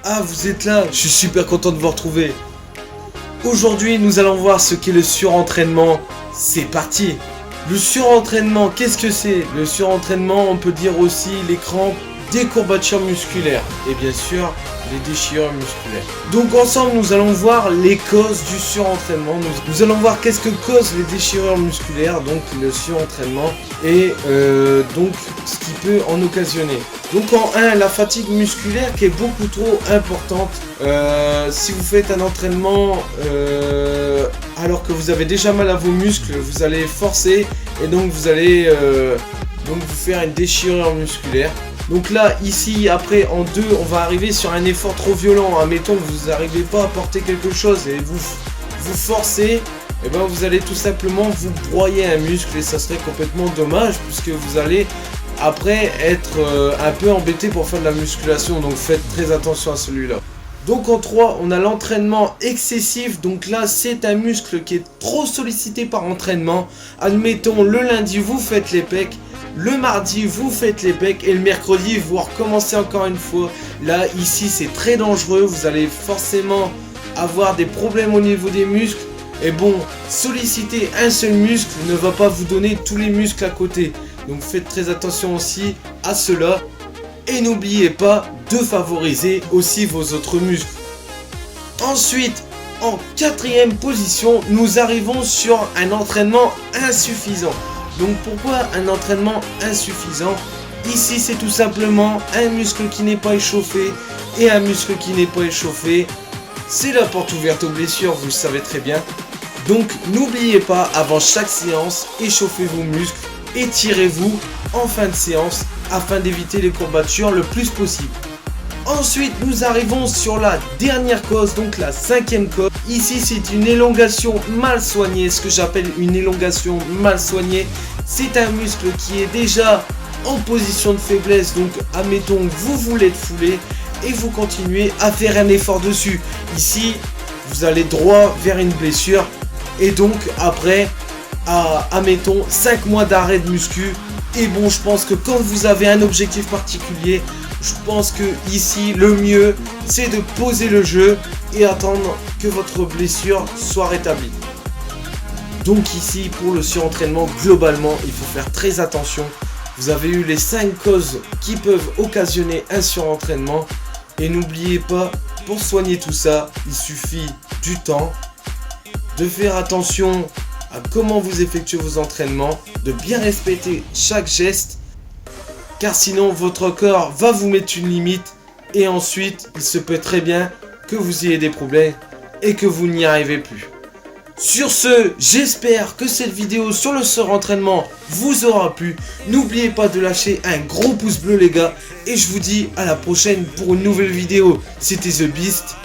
Ah, vous êtes là, je suis super content de vous retrouver. Aujourd'hui, nous allons voir ce qu'est le surentraînement. C'est parti. Le surentraînement, qu'est-ce que c'est? Le surentraînement, on peut dire aussi les crampes, des courbatures musculaires et bien sûr les déchirures musculaires. Donc ensemble, nous allons voir les causes du surentraînement. Nous allons voir qu'est-ce que cause les déchirures musculaires, donc le surentraînement, et donc ce qui peut en occasionner. Donc en 1, la fatigue musculaire qui est beaucoup trop importante. Si vous faites un entraînement alors que vous avez déjà mal à vos muscles, vous allez forcer et donc vous allez donc vous faire une déchirure musculaire. Donc là, ici, après, en 2, on va arriver sur un effort trop violent. Admettons que vous n'arrivez pas à porter quelque chose et vous forcez, et ben vous allez tout simplement vous broyer un muscle et ça serait complètement dommage puisque vous allez après être un peu embêté pour faire de la musculation. Donc faites très attention à celui-là. Donc en 3, on a l'entraînement excessif. Donc là, c'est un muscle qui est trop sollicité par entraînement. Admettons, le lundi, vous faites les pecs. Le mardi, vous faites les pecs et le mercredi, vous recommencez encore une fois. Là, ici, c'est très dangereux. Vous allez forcément avoir des problèmes au niveau des muscles. Et bon, solliciter un seul muscle ne va pas vous donner tous les muscles à côté. Donc faites très attention aussi à cela. Et n'oubliez pas de favoriser aussi vos autres muscles. Ensuite, en 4e position, nous arrivons sur un entraînement insuffisant. Donc pourquoi un entraînement insuffisant? Ici c'est tout simplement un muscle qui n'est pas échauffé. Et un muscle qui n'est pas échauffé, c'est la porte ouverte aux blessures, vous le savez très bien. Donc n'oubliez pas, avant chaque séance, échauffez vos muscles. Étirez-vous en fin de séance afin d'éviter les courbatures le plus possible. Ensuite, nous arrivons sur la dernière cause, donc la 5e cause. Ici, c'est une élongation mal soignée. Ce que j'appelle une élongation mal soignée, c'est un muscle qui est déjà en position de faiblesse. Donc, admettons que vous voulez te fouler et vous continuez à faire un effort dessus. Ici, vous allez droit vers une blessure. Et donc, après, admettons 5 mois d'arrêt de muscu. Et bon, je pense que quand vous avez un objectif particulier, je pense que ici le mieux c'est de poser le jeu et attendre que votre blessure soit rétablie. Donc ici pour le surentraînement, globalement il faut faire très attention. Vous avez eu les 5 causes qui peuvent occasionner un surentraînement. Et n'oubliez pas, pour soigner tout ça, il suffit du temps, de faire attention à comment vous effectuez vos entraînements, de bien respecter chaque geste. Car sinon votre corps va vous mettre une limite et ensuite il se peut très bien que vous ayez des problèmes et que vous n'y arrivez plus. Sur ce, j'espère que cette vidéo sur le surentraînement vous aura plu. N'oubliez pas de lâcher un gros pouce bleu les gars et je vous dis à la prochaine pour une nouvelle vidéo. C'était The Beast.